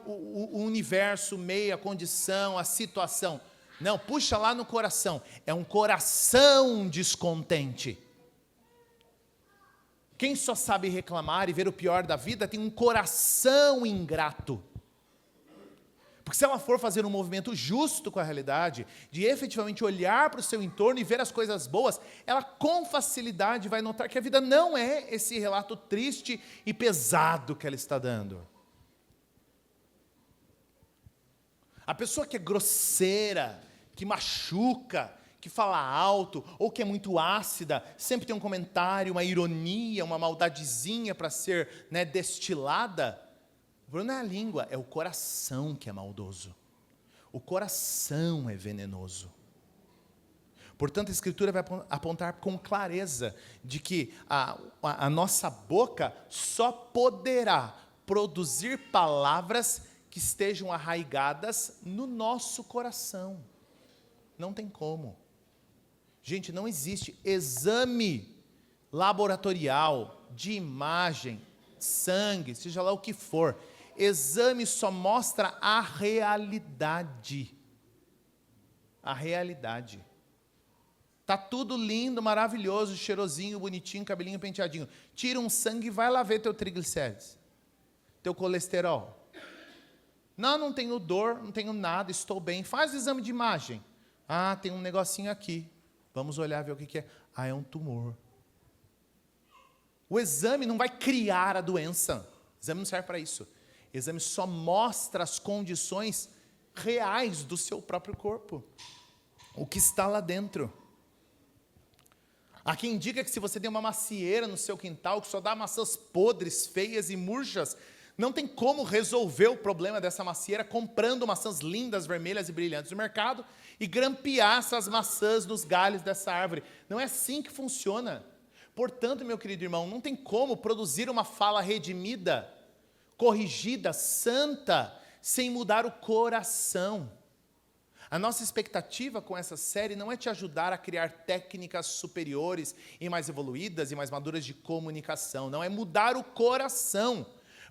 o universo, o meio, a condição, a situação. Não, puxa lá no coração. É um coração descontente. Quem só sabe reclamar e ver o pior da vida tem um coração ingrato. Porque se ela for fazer um movimento justo com a realidade, de efetivamente olhar para o seu entorno e ver as coisas boas, ela com facilidade vai notar que a vida não é esse relato triste e pesado que ela está dando. A pessoa que é grosseira, que machuca, que fala alto, ou que é muito ácida, sempre tem um comentário, uma ironia, uma maldadezinha para ser, destilada. O problema não é a língua, é o coração que é maldoso. O coração é venenoso. Portanto, a Escritura vai apontar com clareza de que a nossa boca só poderá produzir palavras que estejam arraigadas no nosso coração. Não tem como. Gente, não existe exame laboratorial de imagem, sangue, seja lá o que for. Exame só mostra a realidade. A realidade. Tá tudo lindo, maravilhoso, cheirosinho, bonitinho, cabelinho penteadinho. Tira um sangue e vai lá ver teu triglicérides, teu colesterol. Não tenho dor, não tenho nada, estou bem. Faz o exame de imagem. Tem um negocinho aqui. Vamos olhar, ver o que é. É um tumor. O exame não vai criar a doença. O exame não serve para isso. O exame só mostra as condições reais do seu próprio corpo. O que está lá dentro. Há quem diga que se você tem uma macieira no seu quintal, que só dá maçãs podres, feias e murchas, não tem como resolver o problema dessa macieira comprando maçãs lindas, vermelhas e brilhantes no mercado e grampear essas maçãs nos galhos dessa árvore. Não é assim que funciona. Portanto, meu querido irmão, não tem como produzir uma fala redimida, corrigida, santa, sem mudar o coração. A nossa expectativa com essa série não é te ajudar a criar técnicas superiores e mais evoluídas e mais maduras de comunicação. Não, é mudar o coração.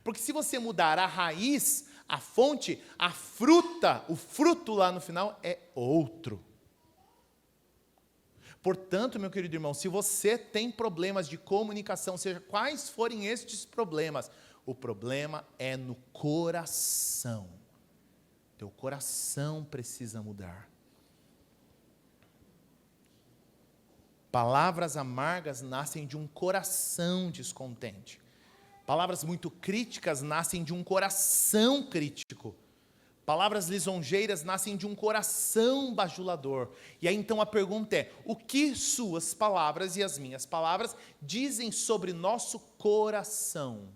Porque se você mudar a raiz, a fonte, a fruta, o fruto lá no final é outro. Portanto, meu querido irmão, se você tem problemas de comunicação, seja quais forem estes problemas, o problema é no coração. Teu coração precisa mudar. Palavras amargas nascem de um coração descontente. Palavras muito críticas nascem de um coração crítico. Palavras lisonjeiras nascem de um coração bajulador. E aí então a pergunta é: o que suas palavras e as minhas palavras dizem sobre nosso coração?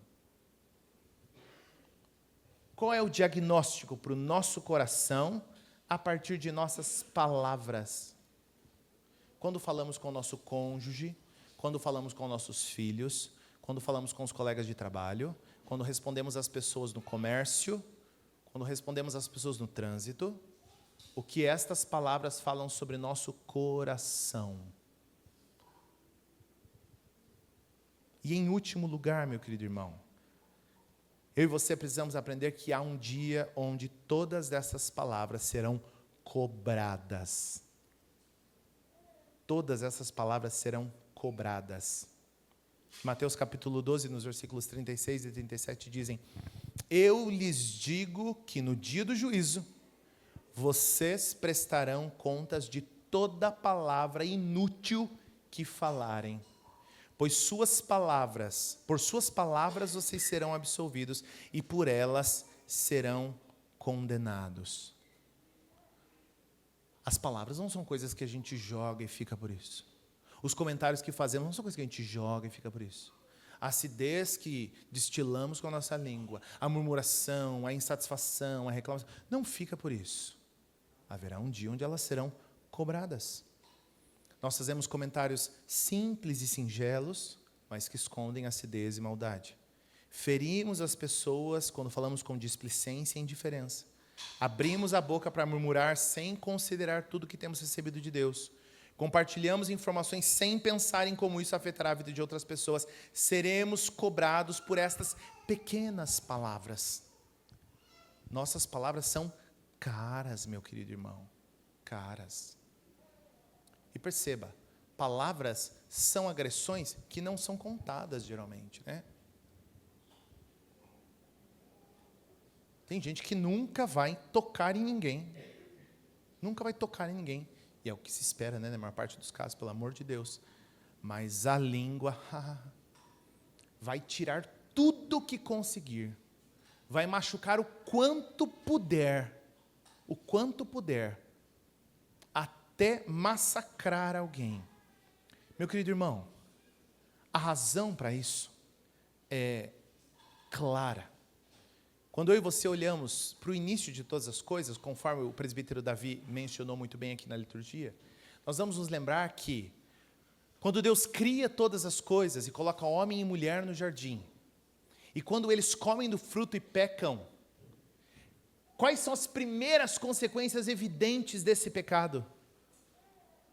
Qual é o diagnóstico para o nosso coração a partir de nossas palavras? Quando falamos com o nosso cônjuge, quando falamos com nossos filhos, quando falamos com os colegas de trabalho, quando respondemos às pessoas no comércio, quando respondemos às pessoas no trânsito, o que estas palavras falam sobre nosso coração? E em último lugar, meu querido irmão, eu e você precisamos aprender que há um dia onde todas essas palavras serão cobradas. Todas essas palavras serão cobradas. Mateus capítulo 12, nos versículos 36 e 37 dizem: eu lhes digo que no dia do juízo, vocês prestarão contas de toda palavra inútil que falarem. Pois por suas palavras vocês serão absolvidos e por elas serão condenados. As palavras não são coisas que a gente joga e fica por isso. Os comentários que fazemos não são coisas que a gente joga e fica por isso. A acidez que destilamos com a nossa língua, a murmuração, a insatisfação, a reclamação, não fica por isso. Haverá um dia onde elas serão cobradas. Nós fazemos comentários simples e singelos, mas que escondem acidez e maldade. Ferimos as pessoas quando falamos com displicência e indiferença. Abrimos a boca para murmurar sem considerar tudo que temos recebido de Deus. Compartilhamos informações sem pensar em como isso afetará a vida de outras pessoas. Seremos cobrados por estas pequenas palavras. Nossas palavras são caras, meu querido irmão. Caras. E perceba, palavras são agressões que não são contadas geralmente, né? Tem gente que nunca vai tocar em ninguém. Nunca vai tocar em ninguém. E é o que se espera, né, na maior parte dos casos, pelo amor de Deus. Mas a língua vai tirar tudo que conseguir. Vai machucar o quanto puder. O quanto puder. Até massacrar alguém. Meu querido irmão, a razão para isso é clara. Quando eu e você olhamos para o início de todas as coisas, conforme o presbítero Davi mencionou muito bem aqui na liturgia, nós vamos nos lembrar que, quando Deus cria todas as coisas e coloca homem e mulher no jardim, e quando eles comem do fruto e pecam, quais são as primeiras consequências evidentes desse pecado?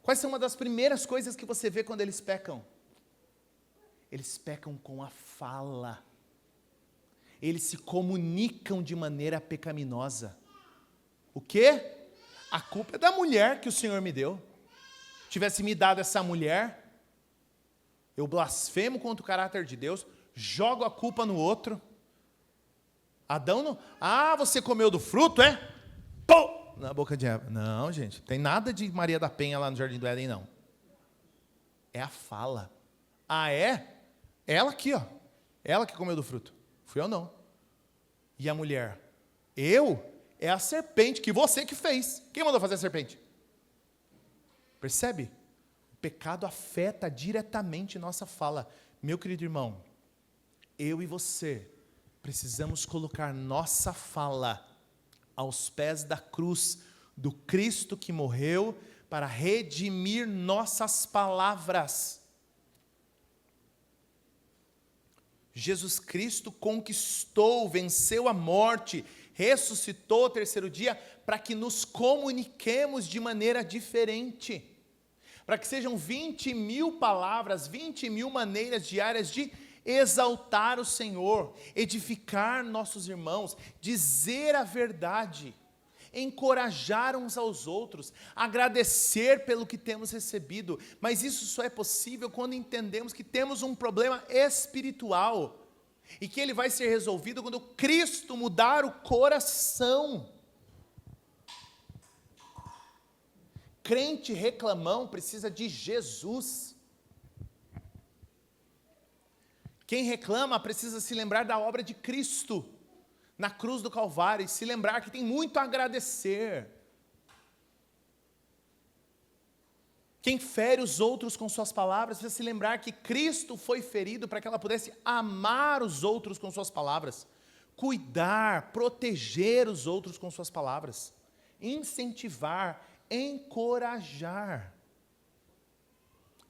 Quais são uma das primeiras coisas que você vê quando eles pecam? Eles pecam com a fala. Eles se comunicam de maneira pecaminosa. O quê? A culpa é da mulher que o Senhor me deu. Tivesse me dado essa mulher, eu blasfemo contra o caráter de Deus, jogo a culpa no outro. Adão não... você comeu do fruto, é? Pô! Na boca de Eva. Não, gente, tem nada de Maria da Penha lá no Jardim do Éden, não. É a fala. É? Ela aqui, ó. Ela que comeu do fruto. Fui eu não. E a mulher? É a serpente que você que fez. Quem mandou fazer a serpente? Percebe? O pecado afeta diretamente nossa fala. Meu querido irmão, eu e você precisamos colocar nossa fala aos pés da cruz do Cristo que morreu para redimir nossas palavras. Jesus Cristo conquistou, venceu a morte, ressuscitou ao terceiro dia para que nos comuniquemos de maneira diferente. Para que sejam 20.000 palavras, 20.000 maneiras diárias de exaltar o Senhor, edificar nossos irmãos, dizer a verdade, encorajar uns aos outros, agradecer pelo que temos recebido, mas isso só é possível quando entendemos que temos um problema espiritual, e que ele vai ser resolvido quando Cristo mudar o coração. Crente reclamão precisa de Jesus. Quem reclama precisa se lembrar da obra de Cristo na cruz do Calvário, e se lembrar que tem muito a agradecer. Quem fere os outros com suas palavras precisa se lembrar que Cristo foi ferido para que ela pudesse amar os outros com suas palavras, cuidar, proteger os outros com suas palavras, incentivar, encorajar.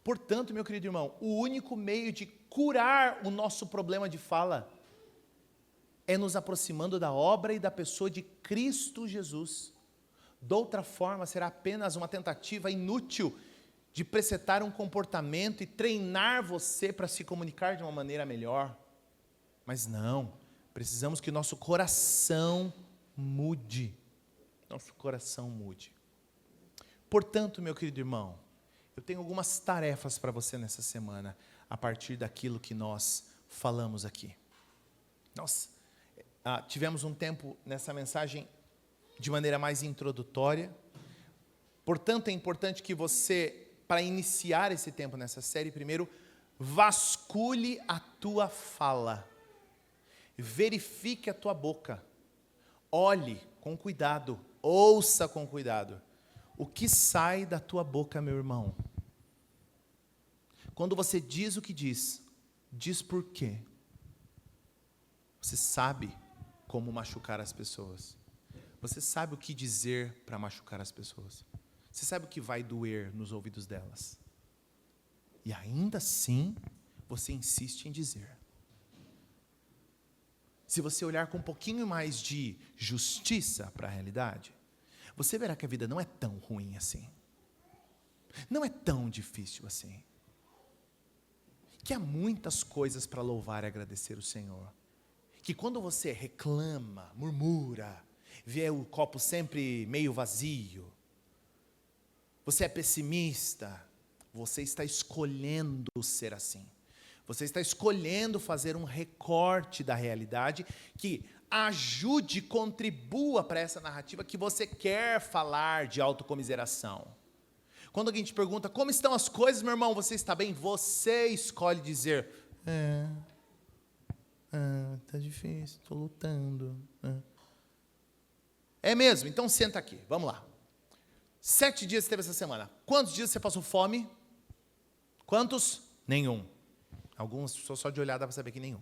Portanto, meu querido irmão, o único meio de curar o nosso problema de fala é nos aproximando da obra e da pessoa de Cristo Jesus. De outra forma, será apenas uma tentativa inútil de presetar um comportamento e treinar você para se comunicar de uma maneira melhor. Mas não, precisamos que nosso coração mude. Nosso coração mude. Portanto, meu querido irmão, eu tenho algumas tarefas para você nessa semana, a partir daquilo que nós falamos aqui. Nós tivemos um tempo nessa mensagem de maneira mais introdutória. Portanto, é importante que você, para iniciar esse tempo nessa série, primeiro, vasculhe a tua fala. Verifique a tua boca. Olhe com cuidado, ouça com cuidado. O que sai da tua boca, meu irmão? Quando você diz o que diz por quê? Você sabe como machucar as pessoas. Você sabe o que dizer para machucar as pessoas. Você sabe o que vai doer nos ouvidos delas. E ainda assim, você insiste em dizer. Se você olhar com um pouquinho mais de justiça para a realidade, você verá que a vida não é tão ruim assim. Não é tão difícil assim. Que há muitas coisas para louvar e agradecer o Senhor. Que quando você reclama, murmura, vê o copo sempre meio vazio, você é pessimista, Você está escolhendo ser assim. Você está escolhendo fazer um recorte da realidade que ajude, contribua para essa narrativa que você quer falar de autocomiseração. Quando alguém te pergunta, como estão as coisas, meu irmão, você está bem? Você escolhe dizer, tá difícil, estou lutando. É mesmo? Então senta aqui, vamos lá. 7 dias você teve essa semana. Quantos dias você passou fome? Quantos? Nenhum. Algumas pessoas só de olhar dá para saber que nenhum.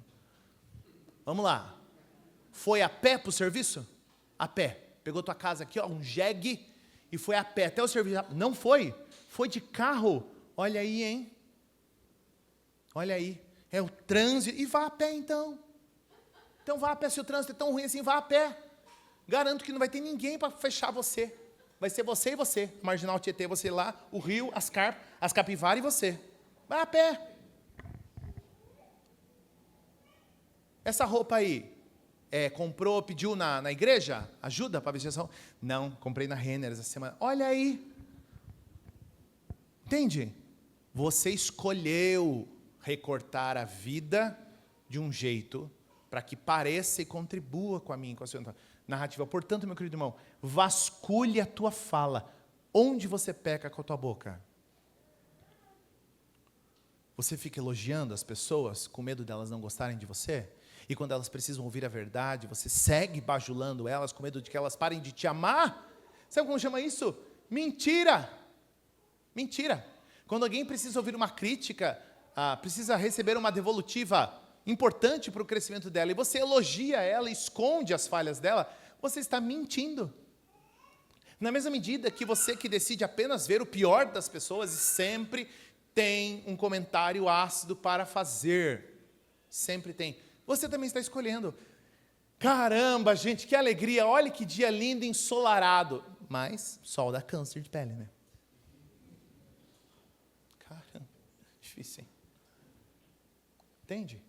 Vamos lá. Foi a pé para o serviço? A pé. Pegou tua casa aqui, ó, um jegue, e foi a pé até o serviço. Não foi. Foi de carro. Olha aí, hein? Olha aí. É o trânsito. E vá a pé, então. Então vá a pé. Se o trânsito é tão ruim assim, vá a pé. Garanto que não vai ter ninguém para fechar você. Vai ser você e você. Marginal Tietê, você lá, o rio, as carpas, as capivaras e você. Vai a pé. Essa roupa aí, comprou, pediu na igreja? Ajuda para a vestir? Não, comprei na Renner essa semana. Olha aí. Entende? Você escolheu recortar a vida de um jeito para que pareça e contribua com a minha e com a sua narrativa. Portanto, meu querido irmão, vasculhe a tua fala. Onde você peca com a tua boca? Você fica elogiando as pessoas com medo delas não gostarem de você? E quando elas precisam ouvir a verdade, você segue bajulando elas com medo de que elas parem de te amar? Sabe como chama isso? Mentira! Mentira! Quando alguém precisa ouvir uma crítica, precisa receber uma devolutiva importante para o crescimento dela, e você elogia ela, esconde as falhas dela, você está mentindo. Na mesma medida que você que decide apenas ver o pior das pessoas e sempre tem um comentário ácido para fazer. Sempre tem. Você também está escolhendo. Caramba, gente, que alegria, olha que dia lindo, ensolarado. Mas sol dá câncer de pele, né? Caramba, difícil, hein? Entende?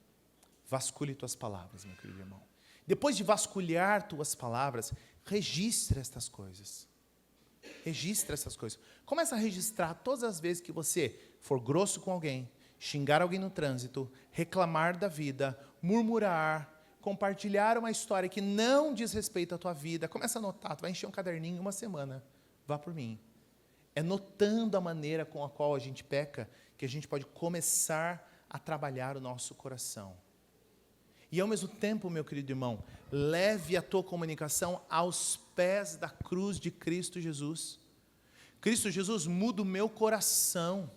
Vasculhe tuas palavras, meu querido irmão. Depois de vasculhar tuas palavras, registre estas coisas. Registre essas coisas. Começa a registrar todas as vezes que você for grosso com alguém, xingar alguém no trânsito, reclamar da vida, murmurar, compartilhar uma história que não diz respeito à tua vida. Começa a anotar, tu vai encher um caderninho em uma semana. Vá por mim. É notando a maneira com a qual a gente peca que a gente pode começar a trabalhar o nosso coração. E ao mesmo tempo, meu querido irmão, leve a tua comunicação aos pés da cruz de Cristo Jesus. Cristo Jesus muda o meu coração.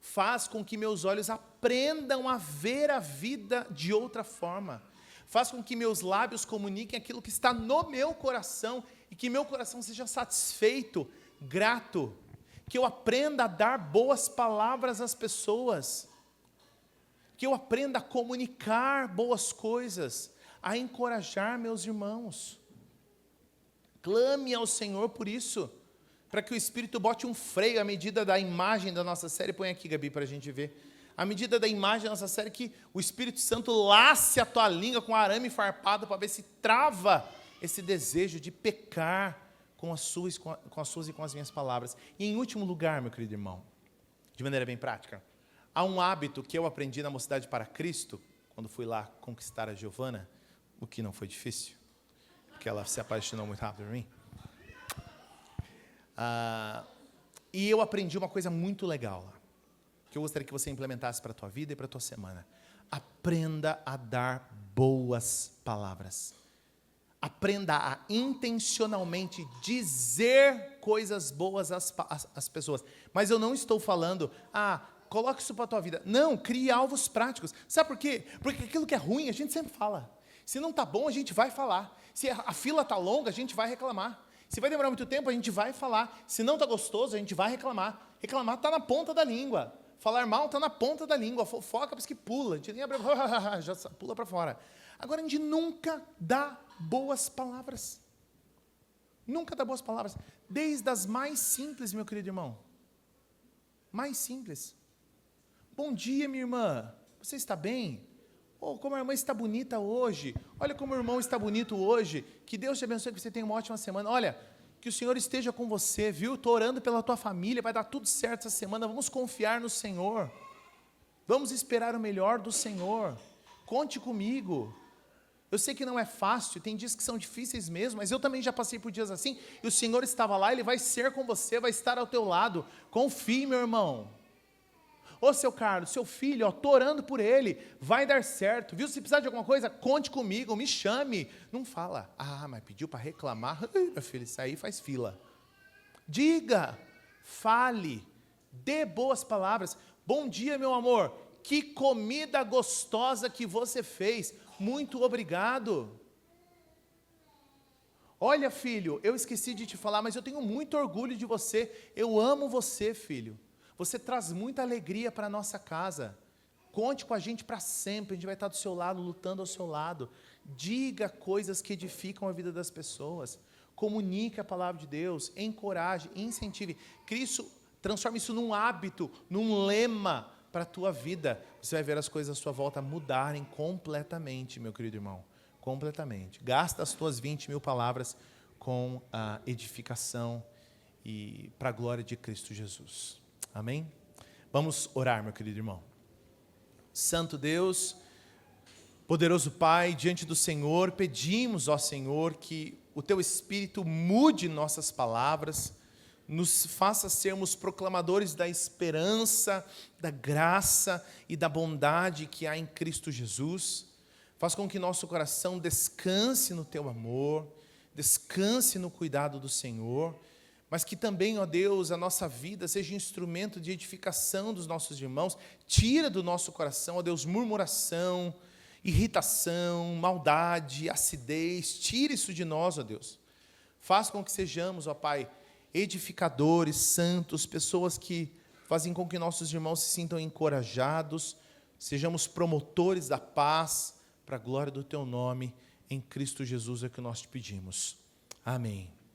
Faz com que meus olhos aprendam a ver a vida de outra forma. Faz com que meus lábios comuniquem aquilo que está no meu coração e que meu coração seja satisfeito, grato. Que eu aprenda a dar boas palavras às pessoas. Que eu aprenda a comunicar boas coisas, a encorajar meus irmãos. Clame ao Senhor por isso, para que o Espírito bote um freio à medida da imagem da nossa série. Põe aqui, Gabi, para a gente ver. À medida da imagem da nossa série, que o Espírito Santo lace a tua língua com arame farpado para ver se trava esse desejo de pecar com as suas e com as minhas palavras. E em último lugar, meu querido irmão, de maneira bem prática, há um hábito que eu aprendi na Mocidade para Cristo, quando fui lá conquistar a Giovana, o que não foi difícil, porque ela se apaixonou muito rápido por mim. E eu aprendi uma coisa muito legal lá, que eu gostaria que você implementasse para a tua vida e para a tua semana. Aprenda a dar boas palavras. Aprenda a intencionalmente dizer coisas boas às pessoas. Mas eu não estou falando, coloque isso para a tua vida. Não, crie alvos práticos. Sabe por quê? Porque aquilo que é ruim, a gente sempre fala. Se não está bom, a gente vai falar. Se a fila está longa, a gente vai reclamar. Se vai demorar muito tempo, a gente vai falar. Se não está gostoso, a gente vai reclamar. Reclamar está na ponta da língua. Falar mal está na ponta da língua. Fofoca parece que pula. A gente nem abre, já pula para fora. Agora, a gente nunca dá boas palavras. Nunca dá boas palavras. Desde as mais simples, meu querido irmão. Mais simples. Bom dia, minha irmã. Você está bem? Como a irmã está bonita hoje. Olha como o irmão está bonito hoje. Que Deus te abençoe, que você tenha uma ótima semana. Olha, Que o Senhor esteja com você, viu? Estou orando pela tua família, vai dar tudo certo essa semana. Vamos confiar no Senhor. Vamos esperar o melhor do Senhor. Conte comigo. Eu sei que não é fácil, tem dias que são difíceis mesmo, mas eu também já passei por dias assim, e o Senhor estava lá, Ele vai ser com você, vai estar ao teu lado. Confie, meu irmão. Ô, seu Carlos, seu filho, estou orando por ele, vai dar certo, viu? Se precisar de alguma coisa, conte comigo, me chame. Não fala, mas pediu para reclamar, meu filho, isso aí faz fila. Diga, fale, dê boas palavras. Bom dia, meu amor, que comida gostosa que você fez, muito obrigado. Olha, filho, eu esqueci de te falar, mas eu tenho muito orgulho de você, eu amo você, filho. Você traz muita alegria para a nossa casa. Conte com a gente para sempre. A gente vai estar do seu lado, lutando ao seu lado. Diga coisas que edificam a vida das pessoas. Comunique a palavra de Deus. Encoraje, incentive. Cristo, transforme isso num hábito, num lema para a tua vida. Você vai ver as coisas à sua volta mudarem completamente, meu querido irmão. Completamente. Gasta as tuas 20.000 palavras com a edificação e para a glória de Cristo Jesus. Amém? Vamos orar, meu querido irmão. Santo Deus, poderoso Pai, diante do Senhor, pedimos, ó Senhor, que o Teu Espírito mude nossas palavras, nos faça sermos proclamadores da esperança, da graça e da bondade que há em Cristo Jesus. Faz com que nosso coração descanse no Teu amor, descanse no cuidado do Senhor, mas que também, ó Deus, a nossa vida seja instrumento de edificação dos nossos irmãos. Tira do nosso coração, ó Deus, murmuração, irritação, maldade, acidez. Tira isso de nós, ó Deus. Faz com que sejamos, ó Pai, edificadores, santos, pessoas que fazem com que nossos irmãos se sintam encorajados, sejamos promotores da paz, para a glória do Teu nome, em Cristo Jesus é que nós te pedimos. Amém.